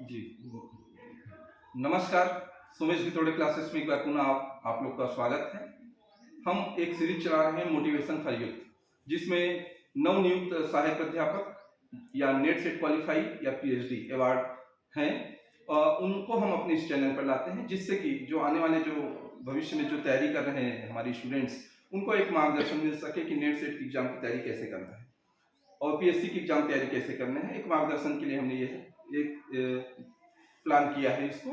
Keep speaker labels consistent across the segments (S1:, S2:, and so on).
S1: जी, नमस्कार। सुमेश भितोड़े क्लासेस में एक बार पुनः आप लोग का स्वागत है। हम एक सीरीज चला रहे हैं मोटिवेशन फॉर यूथ, जिसमें नवनियुक्त सहायक अध्यापक या नेट सेट क्वालिफाई या पीएचडी अवार्ड हैं, उनको हम अपने इस चैनल पर लाते हैं, जिससे कि जो आने वाले जो भविष्य में जो तैयारी कर रहे हैं हमारी स्टूडेंट्स, उनको एक मार्गदर्शन मिल सके कि नेट सेट की एग्जाम की तैयारी कैसे करना है और पीएससी की एग्जाम तैयारी कैसे करना है। एक मार्गदर्शन के लिए हमने ये एक प्लान किया है इसको,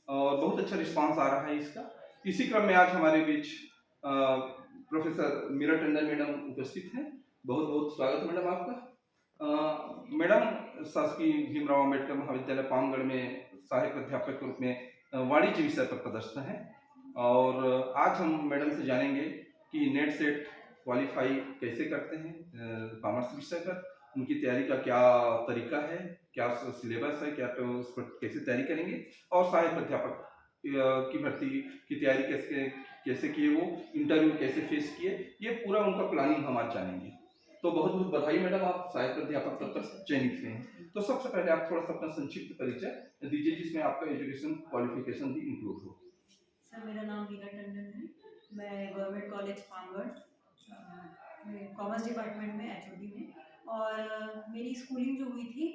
S1: और बहुत अच्छा रिस्पांस आ रहा है इसका। इसी क्रम में आज हमारे बीच प्रोफेसर मीरा टंडन मैडम उपस्थित हैं। बहुत बहुत स्वागत मैडम आपका। मैडम शासकीय भीमराव अम्बेडकर महाविद्यालय पामगढ़ में सहायक अध्यापक के रूप में वाणिज्य विषय पर पदस्थ हैं, और आज हम मैडम से जानेंगे कि नेट सेट क्वालिफाई कैसे करते हैं कॉमर्स विषय पर, उनकी तैयारी का क्या तरीका है, क्या सिलेबस है, क्या तो उस पर कैसे तैयारी करेंगे, और सहायक अध्यापक की भर्ती की तैयारी कैसे कैसे किए, वो इंटरव्यू कैसे फेस किए, ये पूरा उनका प्लानिंग हम आज जानेंगे। तो बहुत बहुत बधाई मैडम, आप सहायक अध्यापक पद पर चयनित हुए हैं। तो सबसे पहले आप थोड़ा सा अपना संक्षिप्त परिचय दीजिए, जिसमें आपका एजुकेशन क्वालिफिकेशन भी इंक्लूड हो।
S2: सर, मेरा नाम मीरा टंडन है। मैं government college Pamgarh commerce department में एचओडी हूँ। और मेरी स्कूलिंग जो हुई थी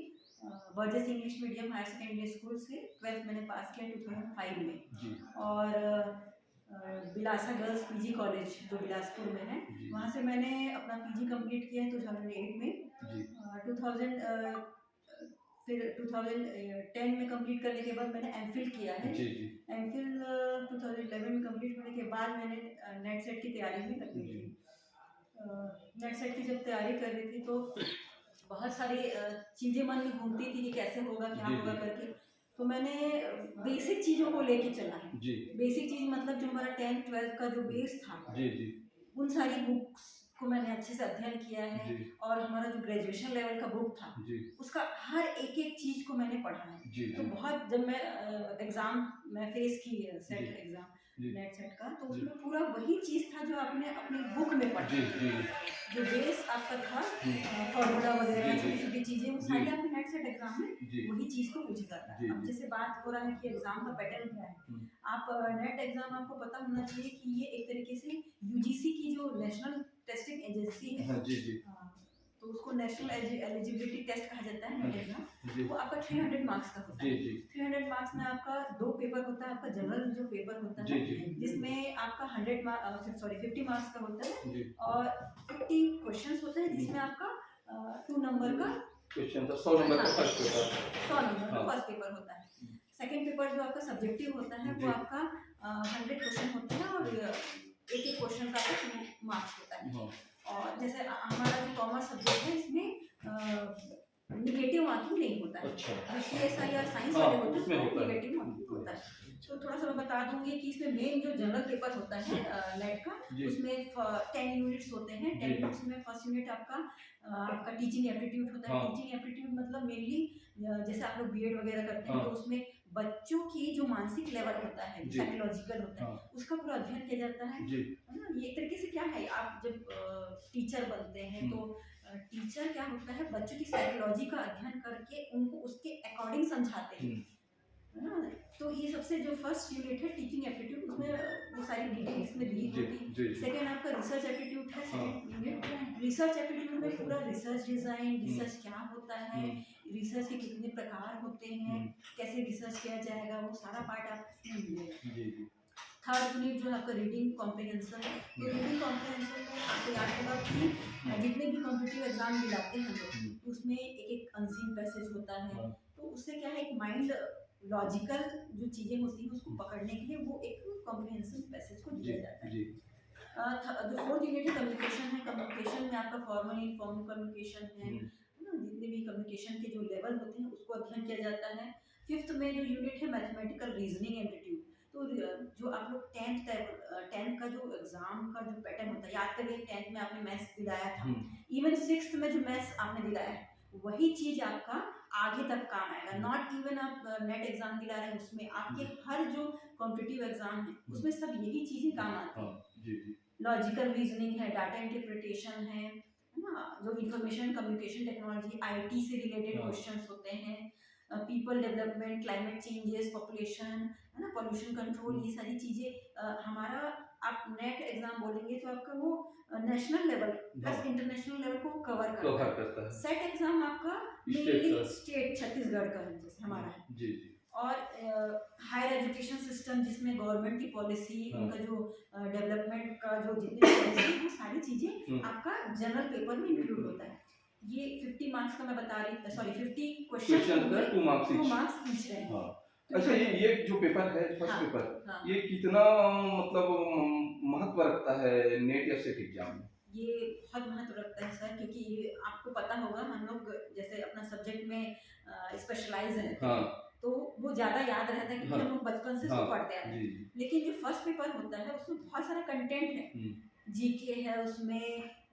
S2: Burgess English medium higher secondary school से 12th मैंने पास किया 2005 में
S1: जी।
S2: और बिलासा गर्ल्स पीजी कॉलेज जो बिलासपुर में है, वहाँ से मैंने अपना पीजी कंप्लीट किया है 2008 में।
S1: जी।
S2: 2000 फिर 2010 में कंप्लीट करने के बाद मैंने एमफिल किया है।
S1: जी जी।
S2: एमफिल 2011 में कंप्लीट होने के बाद मैंने नेट सेट की तैयारी में लग गई थी। नेट सेट की जब तैयारी कर रही थी तो बहुत सारी चीज़ें मन में घूमती थी कि कैसे होगा, क्या होगा करके। तो मैंने बेसिक चीज़ों को लेके चला है। बेसिक चीज़ मतलब जो हमारा 10th 12th का जो बेस था,
S1: जी जी,
S2: उन सारी बुक्स को मैंने अच्छे से अध्ययन किया है। और हमारा जो ग्रेजुएशन लेवल का बुक था, उसका हर एक एक चीज को मैंने पढ़ा है। तो बहुत जब मैं एग्जाम में फेस की सेट एग्जाम नेट सेट का, तो उसमें पूरा वही चीज था जो आपने अपनी बुक में पढ़ा। जो बेस आपका था फॉर्मूला वगैरह छोटी छोटी चीजें, वो सारी आपके नेट सेट एग्जाम में वही चीज को पूछा जाता है। अब जैसे बात हो रहा है कि एग्जाम का पैटर्न क्या है, आप नेट एग्जाम आपको पता होना चाहिए कि ये एक तरीके से यूजीसी की जो नेशनल टेस्टिंग एजेंसी है,
S1: जी जी,
S2: तो उसको नेशनल एलिजिबिलिटी टेस्ट कहा जाता है नेट एग्जाम। वो आपका 300 मार्क्स का होता है। 300 मार्क्स में आपका 2 पेपर होता है। आपका जनरल जो पेपर होता है, जिसमें आपका 50 मार्क्स का होता है, और 50 क्वेश्चंस होते हैं, जिसमें आपका 2 नंबर का क्वेश्चन, 100 नंबर का फर्स्ट पेपर, 100 नंबर का फर्स्ट पेपर होता है। सेकंड पेपर जो आपका सब्जेक्टिव होता है, वो आपका 100 क्वेश्चन होते हैं, और एक एक क्वेश्चन का मार्क्स होता है। और जैसे हमारा जो कॉमर्स सब्जेक्ट है, इसमें निगेटिव मार्किंग नहीं होता है। जो सीएसआई और साइंस वाले होते हैं, उसमें निगेटिव मार्किंग होता है। तो थोड़ा सा मैं बता दूंगी कि इसमें मेन जो जनरल पेपर होता है नेट का, उसमें 10 यूनिट्स होते हैं। 10 यूनिट्स में फर्स्ट यूनिट आपका टीचिंग एप्टीट्यूड होता है। टीचिंग एप्टीट्यूड मतलब मेनली जैसे आप लोग बीएड वगैरह करते हैं, तो उसमें बच्चों की जो मानसिक लेवल होता है, साइकोलॉजिकल होता है, उसका पूरा अध्ययन किया जाता है। ये एक तरीके से क्या है, आप जब टीचर बनते हैं, तो टीचर क्या होता है, बच्चों की साइकोलॉजी का अध्ययन करके उनको उसके अकॉर्डिंग समझाते हैं, है ना। तो ये सबसे जो फर्स्ट यूनिट है टीचिंग एप्टीट्यूड, उसमें वो सारी डिटेल इसमें दी होती है। सेकंड आपका रिसर्च एप्टीट्यूड है, सेकंड यूनिट। रिसर्च एप्टीट्यूड में पूरा रिसर्च डिजाइन, रिसर्च क्या होता है, रिसर्च के कितने प्रकार होते हैं, कैसे रिसर्च किया जाएगा, वो सारा पार्ट आपको मिलेगा। थर्ड यूनिट जो है आपका रीडिंग कॉम्प्रिहेंशन है। तो रीडिंग कॉम्प्रिहेंशन में आपको याद होगा कि जितने भी कॉम्पिटिटिव एग्जाम दिलाते हैं लोग, उसमें एक एक अनसीन पैसेज होता है। तो उससे क्या है, एक माइंड लॉजिकल जो चीजें होती हैं उसको पकड़ने के लिए वो एक कॉम्प्रिहेंशन पैसेज को दिया जाता है। जो फोर्थ यूनिट है कम्युनिकेशन है। कम्युनिकेशन में आपका फॉर्मल इनफॉर्मल कम्युनिकेशन है, जितने भी कम्युनिकेशन के जो लेवल होते हैं उसको अध्ययन किया जाता है। फिफ्थ में जो यूनिट है मैथमेटिकल रीजनिंग एप्टीट्यूड। तो जो आप लोग 10th का जो एग्जाम का जो पैटर्न होता है, याद करिए 10th में आपने मैथ्स दिलाया था, इवन 6th में जो मैथ्स आपने दिलाया है, वही चीज आपका आगे तक काम आएगा। नॉट इवन आप नेट एग्जाम दिला रहे हैं, उसमें आपके हर जो कॉम्पिटिटिव एग्जाम है, उसमें सब यही चीजें काम आती हैं। लॉजिकल रीजनिंग है, डाटा इंटरप्रिटेशन है ना, जो इंफॉर्मेशन कम्युनिकेशन टेक्नोलॉजी आईटी से रिलेटेड क्वेश्चंस होते हैं। People development, climate changes, population, है ना, पॉल्यूशन कंट्रोल, ये सारी चीज़ें हमारा आप नेट एग्जाम बोलेंगे तो आपका वो national level plus international level को कवर करता है। सेट एग्जाम आपका मेनली स्टेट छत्तीसगढ़ का है, जैसे हमारा है
S1: जी जी।
S2: और हायर एजुकेशन सिस्टम जिसमें गवर्नमेंट की पॉलिसी, उनका जो डेवलपमेंट का जो जितनी पॉलिसी, वो सारी चीजें आपका जनरल पेपर में इंक्लूड होता है। ये 50 मार्क्स का मैं बता रही, सॉरी 50 क्वेश्चन,
S1: 2 मार्क्स
S2: ईच रहेंगे।
S1: अच्छा, ये जो पेपर है, फर्स्ट पेपर, ये कितना मतलब महत्व रखता है नेट या सेट एग्जाम में?
S2: ये बहुत महत्व रखता है सर, क्योंकि ये आपको पता होगा, हम लोग जैसे अपना सब्जेक्ट में स्पेशलाइज है, तो वो ज्यादा याद रहता है क्योंकि हम लोग बचपन से इसको पढ़ते आए हैं। लेकिन जो फर्स्ट पेपर होता है उसमें बहुत सारा कंटेंट है, जीके है, उसमें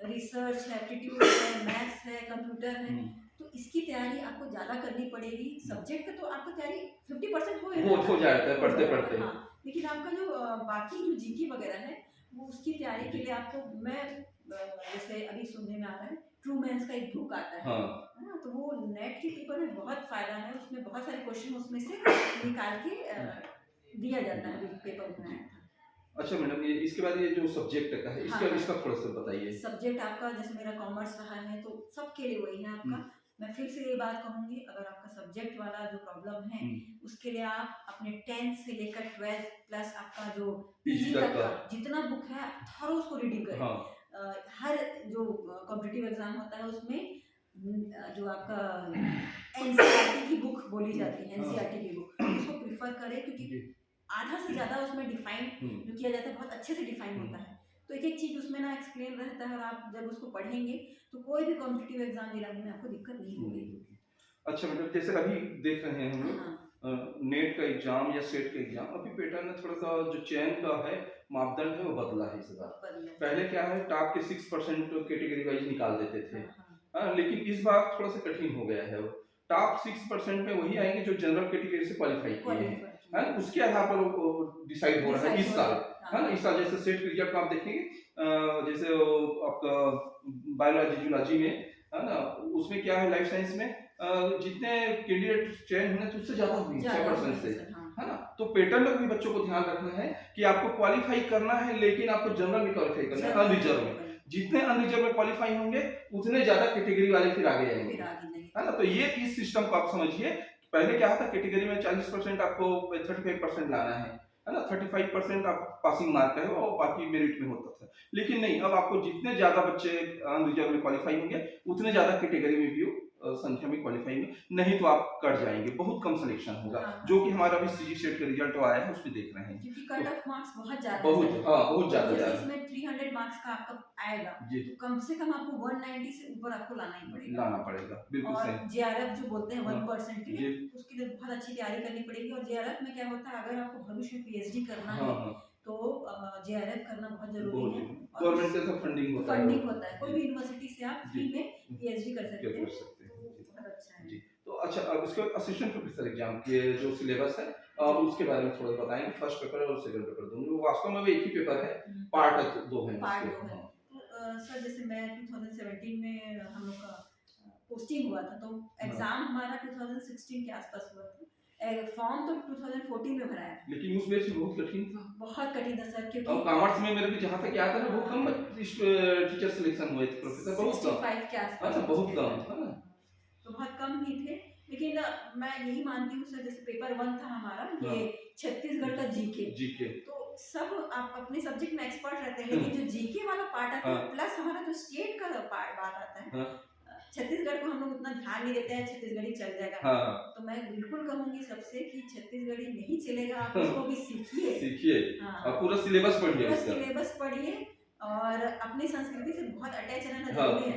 S2: रिसर्च है, एप्टीट्यूड है, मैथ्स है, कंप्यूटर है, तो इसकी तैयारी आपको ज्यादा करनी पड़ेगी। सब्जेक्ट तो आपकी तैयारी 50% हो
S1: जाता है पढ़ते पढ़ते।
S2: हाँ, लेकिन आपका जो बाकी जो जीके वगैरह है, वो उसकी तैयारी के लिए आपको, मैं जैसे अभी सुनने में आ रहा है ट्रूमैन्स का एक बुक आता है ना, तो वो नेट के पेपर में बहुत फायदा है, उसमें बहुत सारे क्वेश्चन उसमें से निकाल के दिया जाता है पेपर में।
S1: अच्छा मैडम, ये इसके बाद ये जो सब्जेक्ट का है, इसका थोड़ा सा बताइए।
S2: सब्जेक्ट आपका जैसे मेरा कॉमर्स रहा है तो सबके लिए वही है आपका। मैं फिर से ये बात कहूंगी, अगर आपका सब्जेक्ट वाला जो प्रॉब्लम है उसके लिए आप अपने 10th से लेकर 12th प्लस आपका जो पीजी तक का जितना बुक है थोड़ा उसको रीडिंग करें। हर जो कॉम्पिटिटिव एग्जाम होता है उसमें जो आपका एनसीईआरटी की बुक बोली जाती है, एनसीईआरटी की बुक उसको प्रिफर करें, क्योंकि आधा से ज्यादा उसमें डिफाइन जो किया जाता है बहुत अच्छे से डिफाइन होता है, तो एक एक चीज उसमें ना एक्सप्लेन रहता है, और आप जब उसको पढ़ेंगे तो कोई भी कॉम्पिटिटिव एग्जाम दिलाने में आपको दिक्कत नहीं होगी।
S1: अच्छा मतलब जैसे अभी देख रहे हैं हम लोग नेट का एग्जाम या सेट का एग्जाम, अभी पैटर्न में थोड़ा सा जो चयन का है मापदंड है वो बदला है इस बार। पहले क्या है, टॉप के 6% कैटेगरी वाइज निकाल देते थे, लेकिन इस बार थोड़ा सा कठिन हो गया है। टॉप 6% में वही आएंगे जो जनरल कैटेगरी से क्वालिफाई किए हैं, उसके आधार पर डिसाइड हो रहा है इस साल। है इस साल जैसे सेट रिजल्ट आप देखेंगे, जैसे आपका बायोलॉजी जूलॉजी में है ना, उसमें क्या है, लाइफ साइंस में जितने कैंडिडेट चयन होने थे उससे ज्यादा हुई 6% से, है ना। तो पैटर्न में भी बच्चों को ध्यान रखना है कि आपको क्वालिफाई करना है, लेकिन आपको जनरल में क्वालिफाई करना है, अनरिजर्व में। जितने अनरिजर्व में क्वालिफाई होंगे उतने ज्यादा कैटेगरी वाले फिर आगे जाएंगे, है ना। तो ये इस सिस्टम को आप समझिए। पहले क्या था, कैटेगरी में 40% आपको 35% लाना है ना, 35% आप पासिंग मार्क है और बाकी मेरिट में होता था। लेकिन नहीं, अब आपको जितने ज्यादा बच्चे अनरिजर्व में क्वालिफाई होंगे उतने ज्यादा कैटेगरी में भी संख्या में क्वालिफाई में, नहीं तो आप कट जाएंगे, बहुत कम सिलेक्शन होगा। जो कि हमारा भी सीजी सेट का रिजल्ट आया है उसमें देख रहे हैं,
S2: क्योंकि कट ऑफ मार्क्स बहुत ज्यादा
S1: बहुत ज्यादा है।
S2: इसमें 300 मार्क्स का आपका आएगा, तो कम से कम आपको 190 से ऊपर आपको लाना पड़ेगा। बिल्कुल सही। जेआरएफ जो बोलते हैं 1% के लिए, उसके लिए बहुत अच्छी तैयारी करनी पड़ेगी। और जेआरएफ में क्या होता है, अगर आपको भविष्य में पीएचडी करना है तो जेआरएफ करना बहुत जरूरी है।
S1: गवर्नमेंट से सब फंडिंग होता
S2: है, कोई भी यूनिवर्सिटी से आप फ्री में पीएचडी कर सकते हैं। अच्छा है जी।
S1: तो अच्छा, अब उसके बाद असिस्टेंट प्रोफेसर एग्जाम के जो सिलेबस है उसके बारे में थोड़ा बताएंगे। फर्स्ट पेपर और सेकंड पेपर दोनों वास्तव में एक ही पेपर है, पार्ट 2 है।
S2: तो सर जैसे मैं 2017 में हम लोग का पोस्टिंग हुआ था, तो एग्जाम हमारा 2016 के आसपास हुआ था। फॉर्म तो 2014 में भराया,
S1: लेकिन उस बैच में बहुत कठिन था।
S2: बहुत कठिन था सर, क्योंकि
S1: कॉमर्स में मेरे को जहां तक याद है बहुत कम टीचर सिलेक्शन हुए थे, प्रोफेसर बहुत कम,
S2: 65 के आसपास,
S1: बहुत कम, है ना,
S2: तो बहुत कम ही थे। लेकिन मैं यही मानती हूँ सर, जैसे पेपर 1 था हमारा, ये छत्तीसगढ़ का जीके, तो सब आप अपने सब्जेक्ट में एक्सपर्ट रहते हैं, लेकिन जो जीके वाला पार्ट आता है प्लस हमारा जो स्टेट का पार्ट बात आता है, छत्तीसगढ़ को हम लोग उतना ध्यान नहीं देते हैं, छत्तीसगढ़ी चल जाएगा। तो मैं बिल्कुल कहूंगी सबसे कि छत्तीसगढ़ी नहीं चलेगा, आप उसको भी सीखिए।
S1: पूरा सिलेबस
S2: पढ़िए और अपनी संस्कृति से बहुत अटैच रहना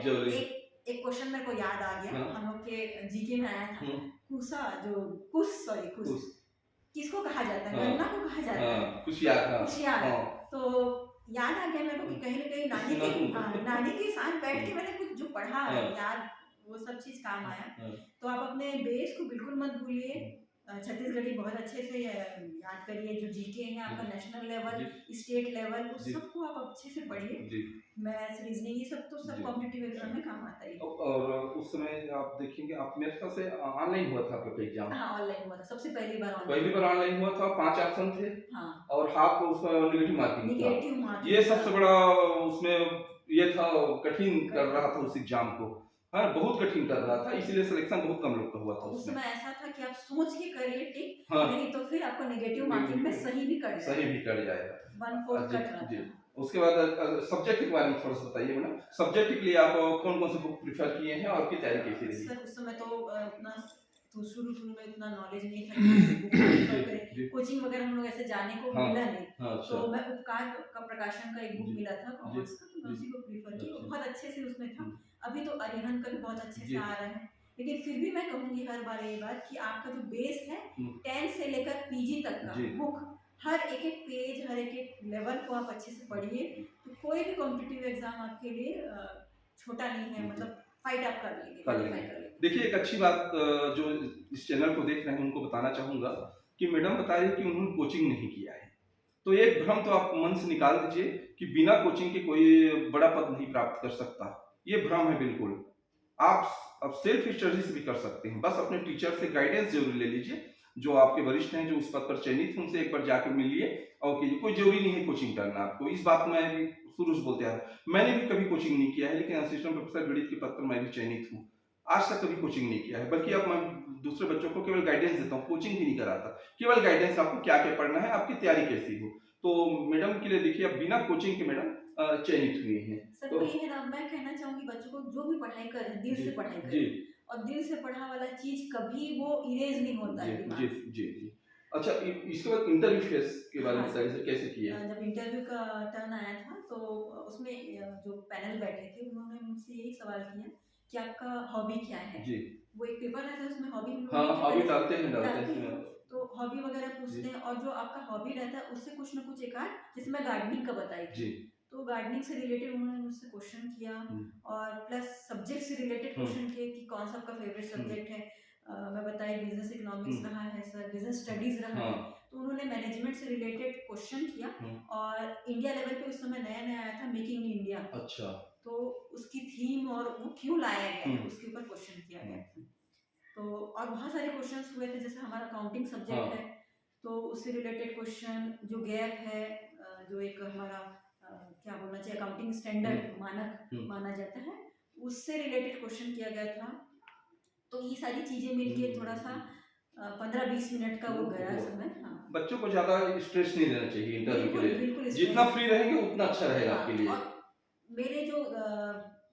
S2: जरूरी है। एक क्वेश्चन मेरे को याद आ गया, हम लोग के जीके में आया था, कुश किसको कहा जाता है, गन्ना को कहा जाता है, कुशियार। तो याद आ गया मेरे को कि कहीं ना कहीं नानी के साथ बैठ के मैंने कुछ जो पढ़ा याद, वो सब चीज काम आया। तो आप अपने बेस को बिल्कुल मत भूलिए, छत्तीसगढ़ी बहुत अच्छे से याद करिए। जो जीके है आपका नेशनल लेवल, स्टेट लेवल, उस सबको आप अच्छे से पढ़िए। मैथ्स, रीजनिंग, ये सब तो सब कॉम्पिटिटिव एग्जाम में काम आता ही।
S1: और उस समय आप देखेंगे, आप मेरे ख्याल से ऑनलाइन हुआ था आपका एग्जाम?
S2: हाँ, ऑनलाइन हुआ था, सबसे पहली बार
S1: पहली बार ऑनलाइन हुआ था, 5 ऑप्शन थे।
S2: हाँ।
S1: और हाफ उसका नेगेटिव मार्किंग था।
S2: नेगेटिव मार्किंग
S1: ये सबसे बड़ा उसमें ये था, कठिन कर रहा था उस एग्जाम को। हाँ, बहुत कठिन कर रहा था, इसीलिए सिलेक्शन बहुत कम लोग का हुआ था
S2: उस
S1: उसमें।
S2: समय ऐसा था कि आप सोच के करिए टिक,
S1: हाँ।
S2: नहीं तो फिर आपको नेगेटिव मार्किंग में सही भी कट जाएगा।
S1: सही भी कट जाएगा।
S2: 1/4
S1: जी,
S2: कट रहा
S1: जी।
S2: था।
S1: उसके बाद सब्जेक्ट के बारे में थोड़ा सा बताइए मैडम। सब्जेक्ट के लिए आप कौन-कौन से बुक प्रेफर किए हैं और आपकी तैयारी कैसी रही?
S2: सर उस समय तो उतना तो शुरू-शुरू में इतना नॉलेज नहीं था कि बुक प्रेफर करें। कोचिंग वगैरह हम लोग ऐसे जाने को मिला नहीं।
S1: अच्छा।
S2: तो मैं उपकार का प्रकाशन का एक बुक मिला था कॉमर्स का, तो मैं
S1: जी,
S2: उसी को प्रेफर की।
S1: अच्छा।
S2: बहुत अच्छे से उसमें था। अभी तो अरिहंत का भी बहुत अच्छे से आ रहा है। लेकिन फिर भी मैं कहूँगी हर बार ये बात कि आपका जो बेस है 10 से लेकर पीजी तक का बुक, हर एक-एक पेज, हर एक-एक लेवल को आप अच्छे से पढ़िए। तो कोई भी कॉम्पिटिटिव एग्जाम आपके लिए छोटा नहीं है, मतलब फाइट आप कर लेंगे, क्वालीफाई कर लेंगे।
S1: देखिए, एक अच्छी बात जो इस चैनल को देख रहे हैं उनको बताना चाहूँगा कि मैडम बता रही है कि उन्होंने कोचिंग नहीं किया है। तो एक भ्रम तो आप मन से निकाल दीजिए कि बिना कोचिंग के कोई बड़ा पद नहीं प्राप्त कर सकता। ये भ्रम है बिल्कुल। आप अब सेल्फ स्टडीज भी कर सकते हैं, बस अपने टीचर से गाइडेंस जरूर ले लीजिए। जो आपके वरिष्ठ हैं, जो उस पद पर चयनित हैं, उनसे एक बार जाकर मिलिए और कीजिए। कोई जरूरी नहीं है कोचिंग करना आपको। इस बात में भी शुरू से बोलते हैं, मैंने भी कभी कोचिंग नहीं किया है, लेकिन असिस्टेंट प्रोफेसर गणित के पद पर मैं भी चयनित हूँ। आज तक कभी कोचिंग नहीं किया है, बल्कि अब मैं दूसरे बच्चों को केवल गाइडेंस देता हूँ, कोचिंग भी नहीं कराता। केवल गाइडेंस, आपको क्या क्या पढ़ना है, आपकी तैयारी कैसी हो। तो मैडम के लिए देखिए, अब बिना कोचिंग के मैडम चयनित हुए हैं।
S2: सर
S1: तो
S2: वही है ना, मैं कहना चाहूंगी बच्चों को जो भी पढ़ाई कर रहे हैं, दिल से पढ़ाई करें। और दिल से पढ़ा वाला चीज कभी वो इरेज नहीं होता है दिमाग से।
S1: जी। अच्छा, इसके बाद इंटरव्यू फेस के बारे में
S2: हाँ,
S1: बताइए, कैसे किया?
S2: जब इंटरव्यू का टर्न आया था तो उसमें जो पैनल बैठे थे उन्होंने मुझसे यही सवाल किया कि आपका हॉबी क्या है।
S1: जी।
S2: वो एक पेपर रहता है, उसमें हॉबी हम लोग
S1: हाँ, हॉबी
S2: डालते
S1: डालते
S2: हैं।
S1: हैं।
S2: तो हॉबी वगैरह पूछते हैं, और जो आपका हॉबी रहता है उससे कुछ ना कुछ एक आध, जैसे मैं गार्डनिंग का बताई थी, तो गार्डनिंग से रिलेटेड उन्होंने मुझसे क्वेश्चन किया। और प्लस सब्जेक्ट से रिलेटेड क्वेश्चन किए कि कौन सा आपका फेवरेट सब्जेक्ट है। मैं बताई बिजनेस इकोनॉमिक्स रहा है सर, बिजनेस स्टडीज रहा है। तो उन्होंने मैनेजमेंट से रिलेटेड क्वेश्चन किया। और इंडिया लेवल पे उस समय नया नया आया था मेकिंग इन इंडिया। अच्छा। तो उसकी थीम और वो क्यों लाया गया है उसके ऊपर क्वेश्चन किया गया था। तो और बहुत सारे क्वेश्चंस हुए थे, जैसे हमारा अकाउंटिंग सब्जेक्ट है तो उससे रिलेटेड क्वेश्चन, जो गैप है, जो एक हमारा क्या बोलना चाहिए, अकाउंटिंग स्टैंडर्ड मानक माना जाता है, उससे रिलेटेड क्वेश्चन किया गया था। तो ये सारी चीजें मिलके थोड़ा सा 15-20 मिनट का वो गया समय। हाँ,
S1: बच्चों को ज्यादा स्ट्रेस नहीं देना चाहिए इंटरव्यू के लिए।
S2: बिल्कुल
S1: जितना फ्री रहेंगे उतना अच्छा रहेगा आपके लिए।
S2: और मेरे जो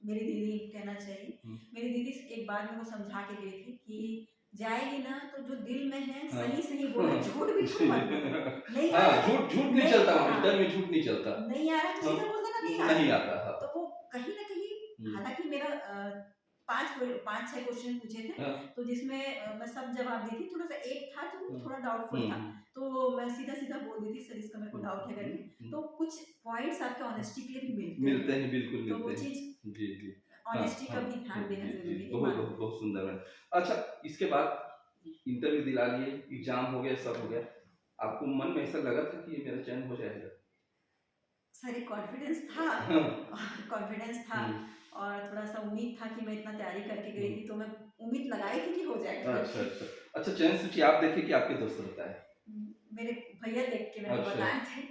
S2: मेरी दीदी कहना चाहिए, मेरी दीदी एक बार मेरे को समझा के गई थी कि जाएगी ना तो जो दिल में है सही सही बोलो, झूठ बिल्कुल मत बोलो। नहीं आ रहा,
S1: झूठ नहीं चलता, इंटरव्यू में झूठ नहीं चलता।
S2: नहीं आ रहा तो सीधा बोल देना
S1: नहीं आता।
S2: तो वो कहीं ना कहीं, हालांकि मेरा 5-6 क्वेश्चन पूछे थे, तो जिसमें मैं सब जवाब दी थी। थोड़ा सा एक था जो थोड़ा डाउटफुल था, तो मैं सीधा सीधा बोल दी थी सर इसका मेरे को डाउट है करके। तो कुछ पॉइंट्स आपके ऑनेस्टी के लिए भी मिलते हैं।
S1: बिल्कुल
S2: तो वो चीज,
S1: जी।
S2: ऑनेस्टी का भी ध्यान देना जरूरी है।
S1: बहुत सुंदर है। अच्छा, इसके बाद इंटरव्यू दिला लिए, एग्जाम हो गया, सब हो गया, आपको मन में ऐसा लगा था कि ये मेरा चयन हो जाएगा?
S2: सर एक कॉन्फिडेंस था और थोड़ा सा उम्मीद था कि मैं इतना तैयारी करके गई थी, तो मैं उम्मीद लगाई थी कि हो जाएगा।
S1: अच्छा, चयन सूची आप देखे कि आपके दोस्त बताए?
S2: मेरे भैया देख के मेरे को बताए थे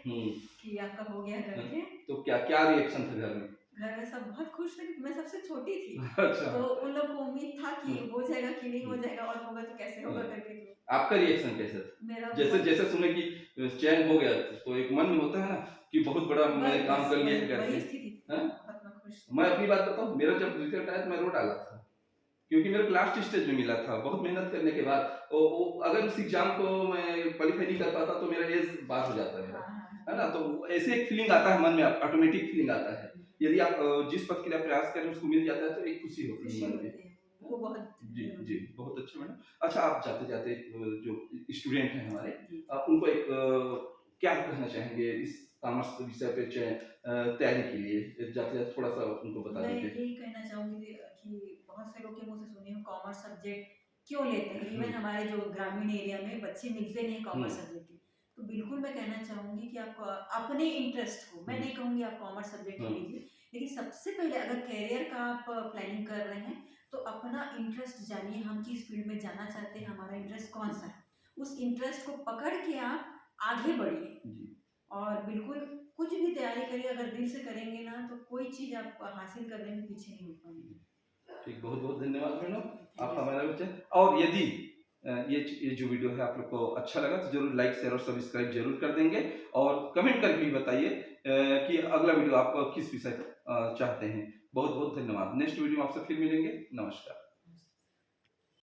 S2: कि आपका हो गया करके। तो
S1: क्या रिएक्शन था घर में?
S2: घर में सब बहुत खुश थे, मैं सबसे छोटी थी। अच्छा। तो उन लोग को उम्मीद था कि हो जाएगा कि नहीं हो जाएगा, और होगा तो कैसे होगा करके।
S1: आपका रिएक्शन कैसा था?
S2: मेरा
S1: जैसे सुने कि चयन हो गया, तो एक मन में होता है ना कि बहुत बड़ा मैंने काम कर लिया है करके। मैं अपनी बात बताऊं, मेरा जब रिजल्ट आया तो मैं रो डाला था, क्योंकि मेरे लास्ट स्टेज में मिला था। बहुत मेहनत करने के बाद अगर उस एग्जाम को मैं क्वालिफाई नहीं कर पाता तो मेरा एज पास हो जाता है ना। तो ऐसे एक फीलिंग आता है मन में, ऑटोमेटिक फीलिंग आता है। यदि आप जिस पद के लिए प्रयास करें उसको मिल जाता है तो एक खुशी होती है मन में। वो बहुत जी बहुत अच्छा मैडम। अच्छा, आप जाते जाते जो स्टूडेंट हैं हमारे, उनको एक क्या कहना चाहेंगे इस कॉमर्स विषय पे तैयारी के लिए? जाते जाते थोड़ा सा उनको बता दीजिए।
S2: मैं यही कहना चाहूंगी कि बहुत से लोग के मुंह से सुनी हूँ कॉमर्स सब्जेक्ट क्यों लेते हैं। इवन हमारे जो ग्रामीण एरिया में बच्चे मिलते नहीं कॉमर्स सब्जेक्ट के, तो बिल्कुल मैं कहना चाहूंगी कि आप अपने इंटरेस्ट को, मैं नहीं कहूंगी आप कॉमर्स सब्जेक्ट लीजिए, लेकिन सबसे पहले अगर कैरियर का आप प्लानिंग कर रहे हैं तो अपना इंटरेस्ट जानिए, हम किस फील्ड में जाना चाहते हैं, हमारा इंटरेस्ट कौन सा है, उस इंटरेस्ट को पकड़ के आप आगे बढ़िए। और बिल्कुल कुछ भी तैयारी करिए, अगर दिल से करेंगे ना तो कोई चीज आप हासिल करने में पीछे नहीं हो पाएंगे।
S1: ठीक, बहुत बहुत धन्यवाद मैडम, आप हमारा विचार। और यदि ये जो वीडियो है आप लोग को अच्छा लगा तो जरूर लाइक शेयर और सब्सक्राइब जरूर कर देंगे, और कमेंट करके भी बताइए कि अगला वीडियो आप किस विषय चाहते हैं। बहुत बहुत धन्यवाद। नेक्स्ट वीडियो में आपसे फिर मिलेंगे। नमस्कार।